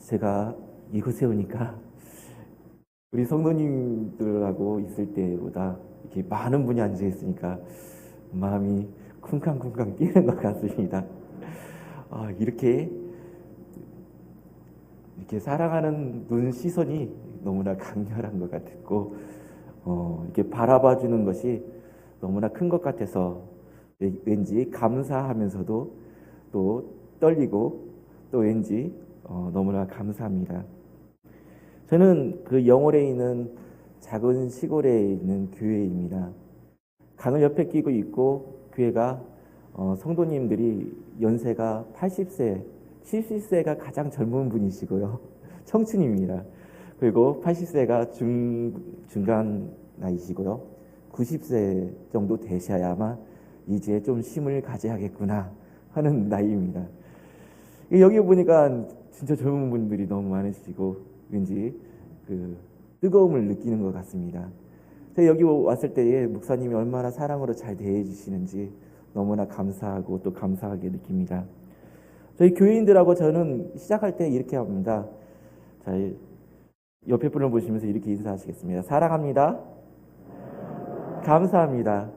제가 이곳에 오니까 우리 성도님들하고 있을 때보다 이렇게 많은 분이 앉아 있으니까 마음이 쿵쾅쿵쾅 뛰는 것 같습니다. 이렇게 사랑하는 눈 시선이 너무나 강렬한 것 같았고, 이렇게 바라봐 주는 것이 너무나 큰 것 같아서 왠지 감사하면서도 또 떨리고 또 왠지 너무나 감사합니다. 저는 그 영월에 있는 작은 시골에 있는 교회입니다. 강을 옆에 끼고 있고 교회가 성도님들이 연세가 80세, 70세가 가장 젊은 분이시고요. 청춘입니다. 그리고 80세가 중간 나이시고요. 90세 정도 되셔야만 이제 좀 쉼을 가져야겠구나 하는 나이입니다. 여기 보니까 진짜 젊은 분들이 너무 많으시고 왠지 그 뜨거움을 느끼는 것 같습니다. 제가 여기 왔을 때에 목사님이 얼마나 사랑으로 잘 대해주시는지 너무나 감사하고 또 감사하게 느낍니다. 저희 교인들하고 저는 시작할 때 이렇게 합니다. 자, 옆에 분을 보시면서 이렇게 인사하시겠습니다. 사랑합니다. 감사합니다.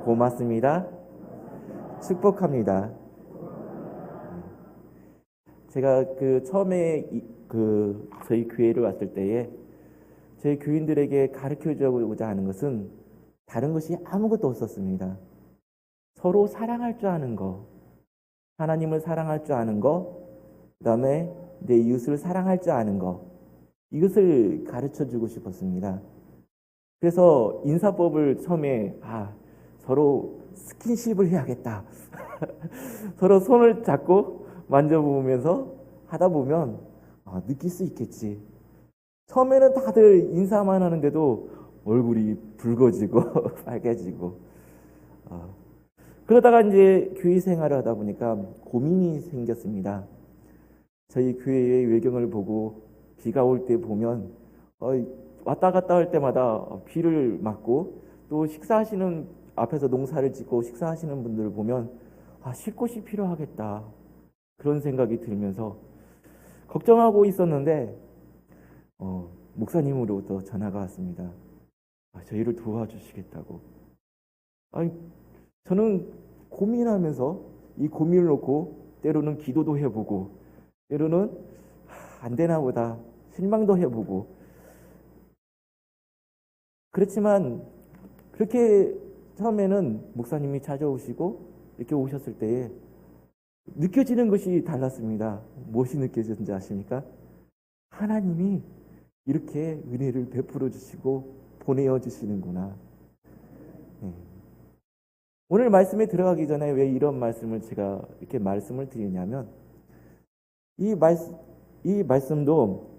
고맙습니다. 축복합니다. 제가 처음에 저희 교회를 왔을 때에 저희 교인들에게 가르쳐주고자 하는 것은 다른 것이 아무것도 없었습니다. 서로 사랑할 줄 아는 거, 하나님을 사랑할 줄 아는 거, 그 다음에 내 이웃을 사랑할 줄 아는 거, 이것을 가르쳐주고 싶었습니다. 그래서 인사법을 처음에 서로 스킨십을 해야겠다. 서로 손을 잡고 만져보면서 하다 보면 느낄 수 있겠지. 처음에는 다들 인사만 하는데도 얼굴이 붉어지고 빨개지고 그러다가 이제 교회 생활을 하다 보니까 고민이 생겼습니다. 저희 교회의 외경을 보고 비가 올 때 보면 왔다 갔다 할 때마다 비를 맞고 또 식사하시는 앞에서 농사를 짓고 식사하시는 분들을 보면 쉴 곳이 필요하겠다 그런 생각이 들면서 걱정하고 있었는데 목사님으로부터 전화가 왔습니다. 저희를 도와주시겠다고. 저는 고민하면서 이 고민을 놓고 때로는 기도도 해보고 때로는 안 되나 보다 실망도 해보고 그렇지만 그렇게 처음에는 목사님이 찾아오시고 이렇게 오셨을 때에 느껴지는 것이 달랐습니다. 무엇이 느껴졌는지 아십니까? 하나님이 이렇게 은혜를 베풀어 주시고 보내어 주시는구나. 오늘 말씀에 들어가기 전에 왜 이런 말씀을 제가 이렇게 말씀을 드리냐면 이 말씀도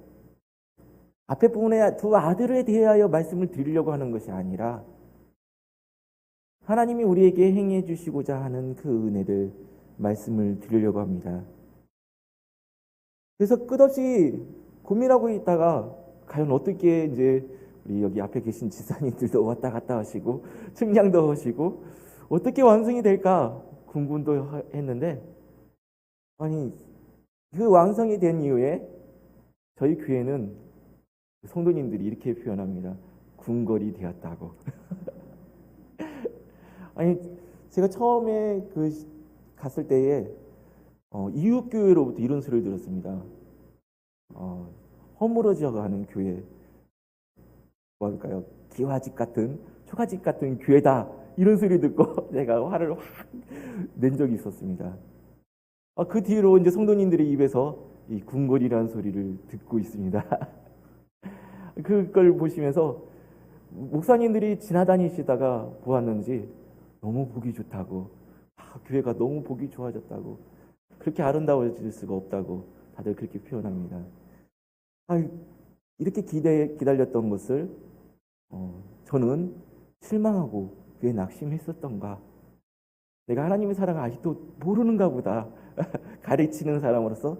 앞에 부분에 두 아들에 대하여 말씀을 드리려고 하는 것이 아니라 하나님이 우리에게 행해 주시고자 하는 그 은혜를 말씀을 드리려고 합니다. 그래서 끝없이 고민하고 있다가 과연 어떻게 이제 우리 여기 앞에 계신 지사님들도 왔다 갔다 하시고 측량도 하시고 어떻게 완성이 될까 궁금도 했는데 그 완성이 된 이후에 저희 교회는 성도님들이 이렇게 표현합니다. 궁궐이 되었다고. 제가 처음에 갔을 때에 이웃교회로부터 이런 소리를 들었습니다. 허물어져가는 교회, 뭘까요? 기와집 같은 초가집 같은 교회다 이런 소리 듣고 제가 화를 확 낸 적이 있었습니다. 그 뒤로 이제 성도님들의 입에서 이 궁궐이라는 소리를 듣고 있습니다. 그걸 보시면서 목사님들이 지나다니시다가 보았는지 너무 보기 좋다고 교회가 너무 보기 좋아졌다고 그렇게 아름다워질 수가 없다고 다들 그렇게 표현합니다. 이렇게 기다렸던 것을 저는 실망하고 왜 낙심했었던가 내가 하나님의 사랑을 아직도 모르는가 보다 가르치는 사람으로서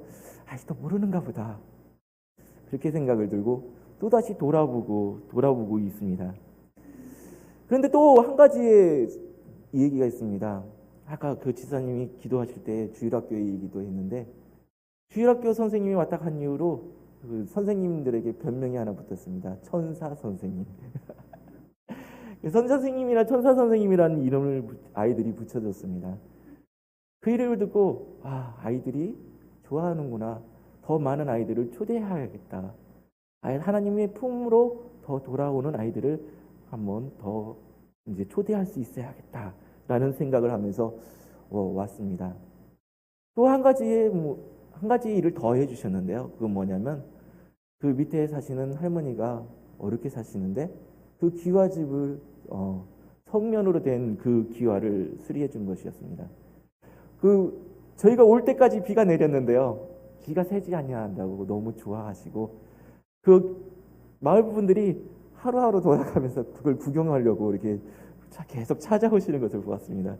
아직도 모르는가 보다 그렇게 생각을 들고 또다시 돌아보고 있습니다. 그런데 또 한 가지의 얘기가 있습니다. 아까 그 지사님이 기도하실 때 주일학교에 얘기도 했는데 주일학교 선생님이 왔다 간 이후로 그 선생님들에게 별명이 하나 붙었습니다. 천사 선생님. 선생님이나 천사 선생님이라는 이름을 아이들이 붙여줬습니다. 그 이름을 듣고 아이들이 좋아하는구나. 더 많은 아이들을 초대해야겠다. 하나님의 품으로 더 돌아오는 아이들을 한번 더 이제 초대할 수 있어야겠다라는 생각을 하면서 왔습니다. 또 한 가지 일을 더 해주셨는데요. 그건 뭐냐면 그 밑에 사시는 할머니가 어렵게 사시는데 그 기와집을 성면으로 된 그 기와를 수리해 준 것이었습니다. 저희가 올 때까지 비가 내렸는데요. 비가 새지 않냐 한다고 너무 좋아하시고 그 마을 분들이 하루하루 돌아가면서 그걸 구경하려고 이렇게 계속 찾아오시는 것을 보았습니다.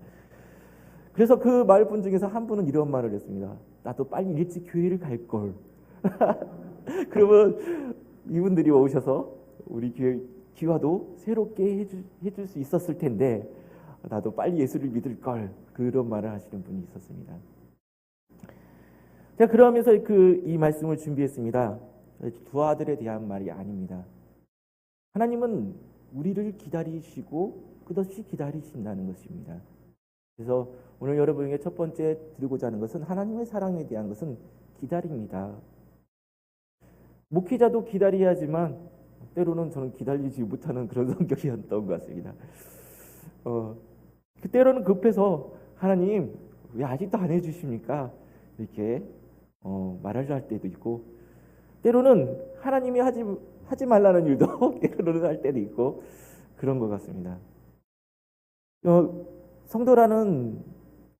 그래서 그 마을 분 중에서 한 분은 이런 말을 했습니다. 나도 빨리 일찍 교회를 갈 걸. 그러면 이분들이 오셔서 우리 교회 기와도 새롭게 해줄 수 있었을 텐데 나도 빨리 예수를 믿을 걸. 그런 말을 하시는 분이 있었습니다. 제가 그러면서 이 말씀을 준비했습니다. 두 아들에 대한 말이 아닙니다. 하나님은 우리를 기다리시고 끝없이 기다리신다는 것입니다. 그래서 오늘 여러분에게 첫 번째 드리고자 하는 것은 하나님의 사랑에 대한 것은 기다립니다. 목회자도 기다려야지만 때로는 저는 기다리지 못하는 그런 성격이었던 것 같습니다. 때로는 급해서 하나님 왜 아직도 안 해주십니까? 이렇게 말하려 할 때도 있고 때로는 하나님이 하지 말라는 일도 때로는 할 때도 있고 그런 것 같습니다. 성도라는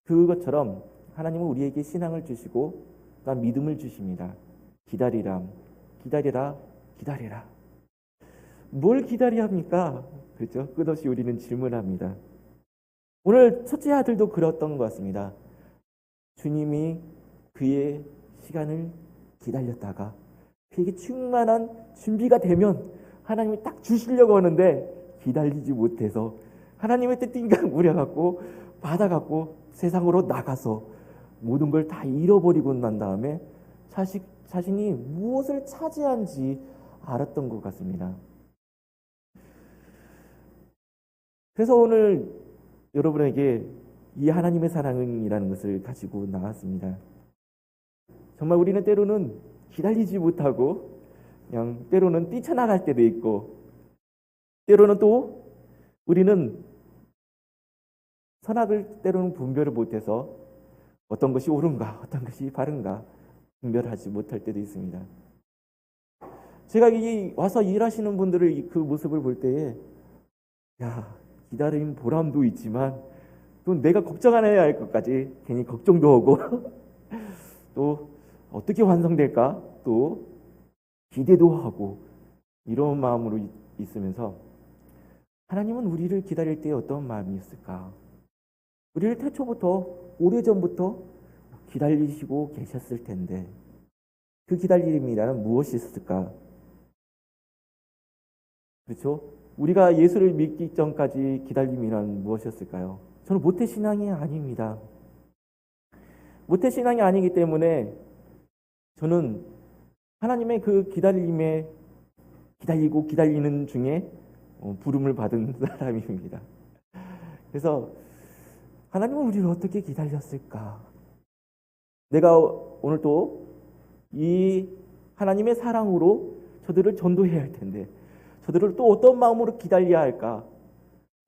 그것처럼 하나님은 우리에게 신앙을 주시고 또한 믿음을 주십니다. 기다리라. 뭘 기다려야 합니까? 그렇죠? 끝없이 우리는 질문합니다. 오늘 첫째 아들도 그랬던 것 같습니다. 주님이 그의 시간을 기다렸다가 그에게 충만한 준비가 되면 하나님이 딱 주시려고 하는데 기다리지 못해서 하나님의 뜻인가 무려갖고 받아갖고 세상으로 나가서 모든 걸 다 잃어버리고 난 다음에 자신이 무엇을 차지한지 알았던 것 같습니다. 그래서 오늘 여러분에게 이 하나님의 사랑이라는 것을 가지고 나왔습니다. 정말 우리는 때로는 기다리지 못하고 그냥 때로는 뛰쳐나갈 때도 있고 때로는 또 우리는 선악을 때로는 분별을 못해서 어떤 것이 옳은가 어떤 것이 바른가 분별하지 못할 때도 있습니다. 제가 와서 일하시는 분들의 그 모습을 볼 때에 기다림 보람도 있지만 또 내가 걱정 안 해야 할 것까지 괜히 걱정도 하고 또 어떻게 완성될까 또 기대도 하고 이런 마음으로 있으면서 하나님은 우리를 기다릴 때 어떤 마음이 있을까? 우리를 태초부터 오래전부터 기다리시고 계셨을 텐데 그 기다림이란 무엇이 있을까? 그렇죠? 우리가 예수를 믿기 전까지 기다림이란 무엇이었을까요? 저는 모태신앙이 아닙니다. 모태신앙이 아니기 때문에 저는 하나님의 그 기다림에 기다리고 기다리는 중에 부름을 받은 사람입니다. 그래서 하나님은 우리를 어떻게 기다렸을까? 내가 오늘 또 이 하나님의 사랑으로 저들을 전도해야 할 텐데 저들을 또 어떤 마음으로 기다려야 할까?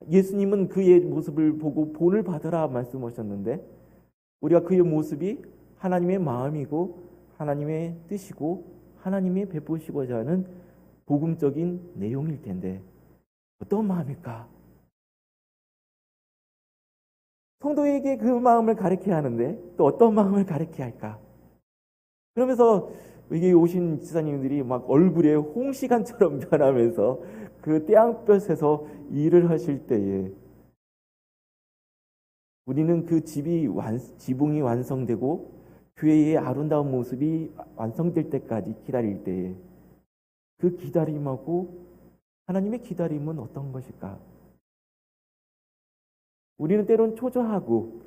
예수님은 그의 모습을 보고 본을 받으라 말씀하셨는데 우리가 그의 모습이 하나님의 마음이고 하나님의 뜻이고 하나님의 베푸시고자 하는 복음적인 내용일 텐데 어떤 마음일까? 성도에게 그 마음을 가르쳐야 하는데 또 어떤 마음을 가르쳐야 할까? 그러면서 여기 오신 지사님들이 막 얼굴에 홍시간처럼 변하면서 그 떼양볕에서 일을 하실 때에 우리는 그 지붕이 완성되고 교회의 아름다운 모습이 완성될 때까지 기다릴 때에 그 기다림하고 하나님의 기다림은 어떤 것일까? 우리는 때로는 초조하고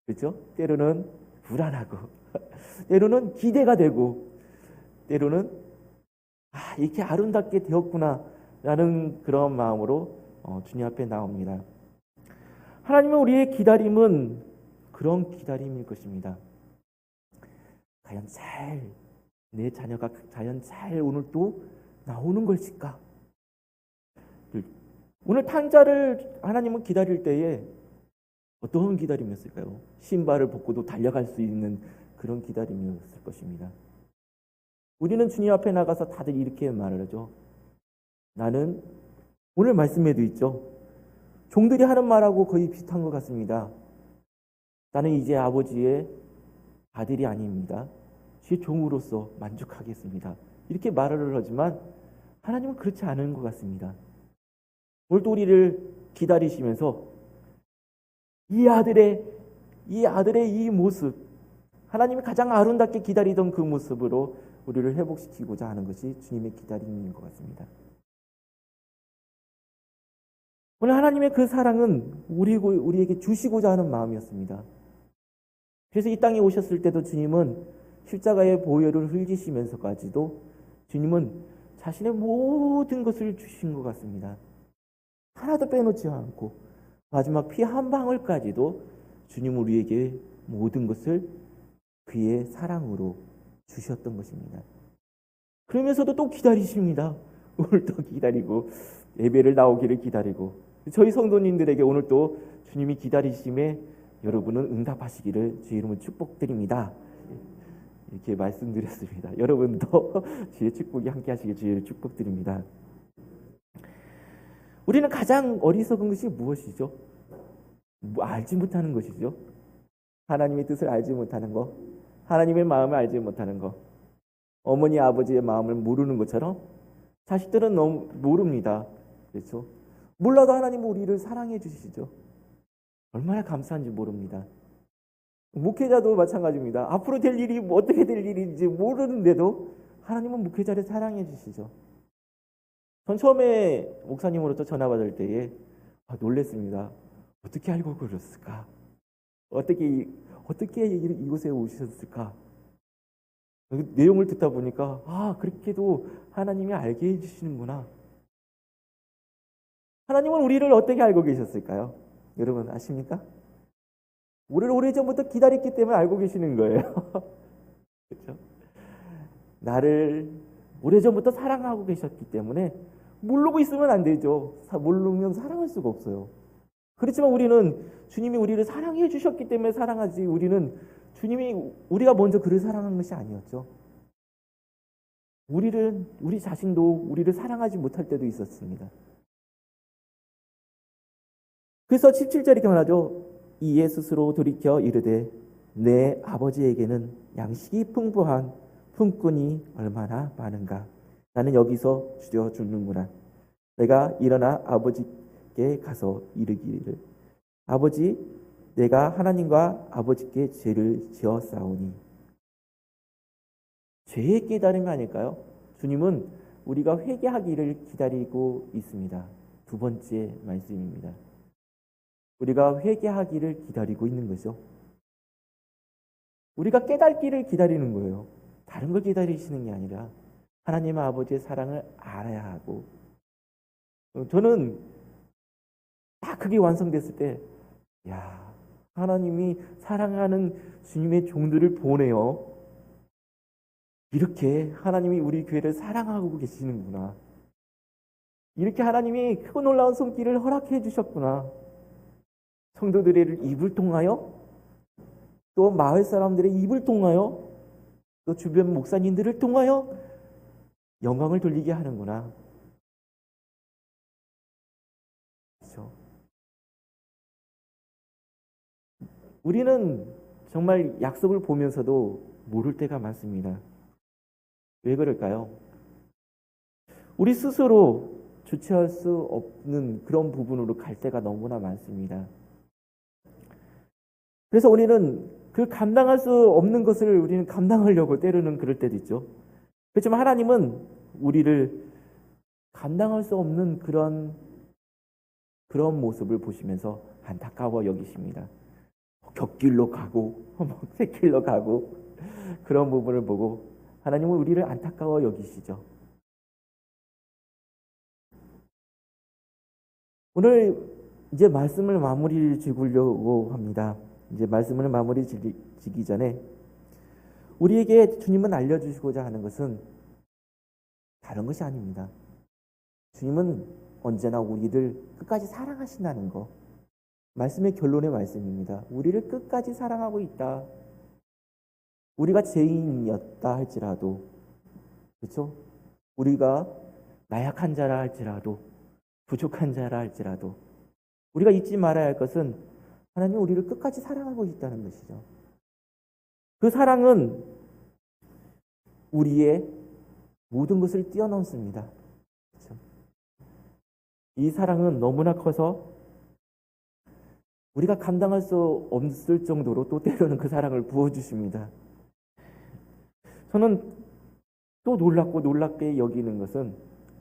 그렇죠? 때로는 불안하고 때로는 기대가 되고, 때로는 이렇게 아름답게 되었구나 라는 그런 마음으로 주님 앞에 나옵니다. 하나님은 우리의 기다림은 그런 기다림일 것입니다. 과연 내 자녀가 과연 잘 오늘 또 나오는 것일까? 오늘 탕자를 하나님은 기다릴 때에 어떤 기다림이었을까요? 신발을 벗고도 달려갈 수 있는 그런 기다림이었을 것입니다. 우리는 주님 앞에 나가서 다들 이렇게 말을 하죠. 나는 오늘 말씀에도 있죠. 종들이 하는 말하고 거의 비슷한 것 같습니다. 나는 이제 아버지의 아들이 아닙니다. 주의 종으로서 만족하겠습니다. 이렇게 말을 하지만 하나님은 그렇지 않은 것 같습니다. 오늘도 우리를 기다리시면서 이 아들의 이 모습, 하나님이 가장 아름답게 기다리던 그 모습으로 우리를 회복시키고자 하는 것이 주님의 기다림인 것 같습니다. 오늘 하나님의 그 사랑은 우리에게 주시고자 하는 마음이었습니다. 그래서 이 땅에 오셨을 때도 주님은 십자가의 보혈을 흘리시면서까지도 주님은 자신의 모든 것을 주신 것 같습니다. 하나도 빼놓지 않고 마지막 피 한 방울까지도 주님 우리에게 모든 것을 그의 사랑으로 주셨던 것입니다. 그러면서도 또 기다리십니다. 오늘 또 기다리고 예배를 나오기를 기다리고 저희 성도님들에게 오늘 또 주님이 기다리심에 여러분은 응답하시기를 주의 이름으로 축복드립니다. 이렇게 말씀드렸습니다. 여러분도 주의 축복이 함께 하시길 주의 축복드립니다. 우리는 가장 어리석은 것이 무엇이죠? 알지 못하는 것이죠. 하나님의 뜻을 알지 못하는 것, 하나님의 마음을 알지 못하는 것, 어머니 아버지의 마음을 모르는 것처럼 자식들은 너무 모릅니다. 그렇죠? 몰라도 하나님은 우리를 사랑해 주시죠. 얼마나 감사한지 모릅니다. 목회자도 마찬가지입니다. 앞으로 될 일이 어떻게 될 일인지 모르는데도 하나님은 목회자를 사랑해 주시죠. 전 처음에 목사님으로부터 전화 받을 때에 놀랐습니다. 어떻게 알고 그러셨을까? 어떻게 이곳에 오셨을까? 내용을 듣다 보니까 그렇게도 하나님이 알게 해주시는구나. 하나님은 우리를 어떻게 알고 계셨을까요? 여러분 아십니까? 우리를 오래전부터 기다렸기 때문에 알고 계시는 거예요. 그렇죠? 나를 오래전부터 사랑하고 계셨기 때문에 모르고 있으면 안 되죠. 모르면 사랑할 수가 없어요. 그렇지만 우리는 주님이 우리를 사랑해 주셨기 때문에 사랑하지, 우리가 먼저 그를 사랑한 것이 아니었죠. 우리 자신도 우리를 사랑하지 못할 때도 있었습니다. 그래서 17절 이렇게 말하죠. 이에 스스로 돌이켜 이르되 내 아버지에게는 양식이 풍부한 품꾼이 얼마나 많은가. 나는 여기서 주저 죽는구나. 내가 일어나 아버지께 가서 이르기를 아버지, 내가 하나님과 아버지께 죄를 지었사오니. 죄의 깨달음이 아닐까요? 주님은 우리가 회개하기를 기다리고 있습니다. 두 번째 말씀입니다. 우리가 회개하기를 기다리고 있는 거죠. 우리가 깨닫기를 기다리는 거예요. 다른 걸 기다리시는 게 아니라 하나님 아버지의 사랑을 알아야 하고, 저는 딱 그게 완성됐을 때 하나님이 사랑하는 주님의 종들을 보내요. 이렇게 하나님이 우리 교회를 사랑하고 계시는구나. 이렇게 하나님이 크고 놀라운 손길을 허락해 주셨구나. 성도들의 입을 통하여, 또 마을 사람들의 입을 통하여, 또 주변 목사님들을 통하여 영광을 돌리게 하는구나. 그렇죠? 우리는 정말 약속을 보면서도 모를 때가 많습니다. 왜 그럴까요? 우리 스스로 주체할 수 없는 그런 부분으로 갈 때가 너무나 많습니다. 그래서 우리는 그 감당할 수 없는 것을 우리는 감당하려고 때로는 그럴 때도 있죠. 그렇지만 하나님은 우리를 감당할 수 없는 그런 모습을 보시면서 안타까워 여기십니다. 곁길로 가고 새길로 가고 그런 부분을 보고 하나님은 우리를 안타까워 여기시죠. 오늘 이제 말씀을 마무리 지으려고 합니다. 이제 말씀을 마무리 지기 전에 우리에게 주님은 알려주시고자 하는 것은 다른 것이 아닙니다. 주님은 언제나 우리를 끝까지 사랑하신다는 거. 말씀의 결론의 말씀입니다. 우리를 끝까지 사랑하고 있다. 우리가 죄인이었다 할지라도, 그렇죠? 우리가 나약한 자라 할지라도, 부족한 자라 할지라도 우리가 잊지 말아야 할 것은 하나님 우리를 끝까지 사랑하고 있다는 것이죠. 그 사랑은 우리의 모든 것을 뛰어넘습니다. 그렇죠? 이 사랑은 너무나 커서 우리가 감당할 수 없을 정도로 또 때로는 그 사랑을 부어주십니다. 저는 또 놀랍게 여기는 것은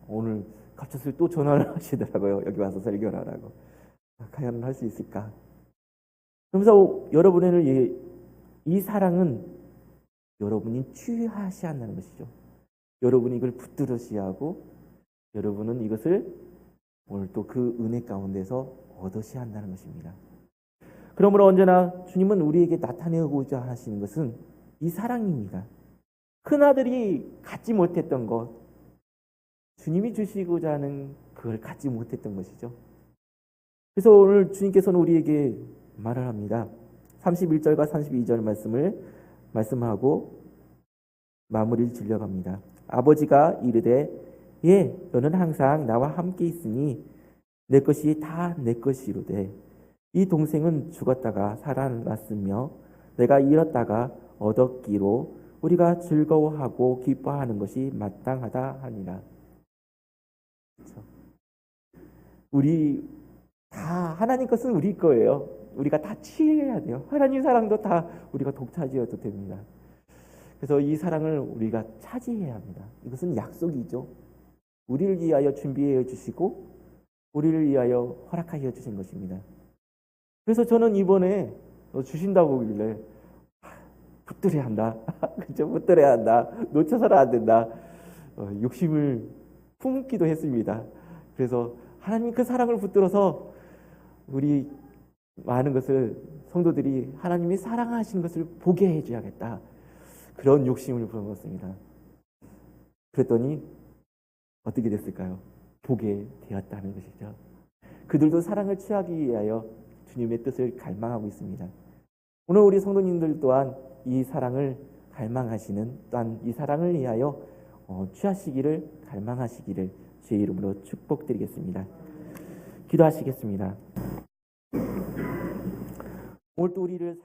오늘 갑자기 또 전화를 하시더라고요. 여기 와서 설교를 하라고. 과연 할 수 있을까? 그러면서 여러분에는 이 사랑은 여러분이 취하셔야 한다는 것이죠. 여러분이 이걸 붙들으셔야 하고 여러분은 이것을 오늘 또 그 은혜 가운데서 얻으셔야 한다는 것입니다. 그러므로 언제나 주님은 우리에게 나타내고자 하시는 것은 이 사랑입니다. 큰아들이 갖지 못했던 것, 주님이 주시고자 하는 그걸 갖지 못했던 것이죠. 그래서 오늘 주님께서는 우리에게 말을 합니다. 31절과 32절 말씀하고 마무리를 지려갑니다. 아버지가 이르되 예 너는 항상 나와 함께 있으니 내 것이 다 내 것이로되 이 동생은 죽었다가 살아났으며 내가 잃었다가 얻었기로 우리가 즐거워하고 기뻐하는 것이 마땅하다 하니라. 그렇죠? 우리 다 하나님 것은 우리 거예요. 우리가 다 취해야 돼요. 하나님 사랑도 다 우리가 독차지해도 됩니다. 그래서 이 사랑을 우리가 차지해야 합니다. 이것은 약속이죠. 우리를 위하여 준비해 주시고 우리를 위하여 허락하여 주신 것입니다. 그래서 저는 이번에 주신다고 하길래 붙들어야 한다. 그렇죠? 붙들어야 한다. 놓쳐서는 안 된다. 욕심을 품기도 했습니다. 그래서 하나님 그 사랑을 붙들어서 우리 많은 것을 성도들이 하나님이 사랑하시는 것을 보게 해줘야겠다. 그런 욕심을 품었습니다. 그랬더니 어떻게 됐을까요? 보게 되었다는 것이죠. 그들도 사랑을 취하기 위하여 주님의 뜻을 갈망하고 있습니다. 오늘 우리 성도님들 또한 이 사랑을 갈망하시는, 또한 이 사랑을 위하여 취하시기를 갈망하시기를 주의 이름으로 축복드리겠습니다. 기도하시겠습니다. 오늘 또 우리를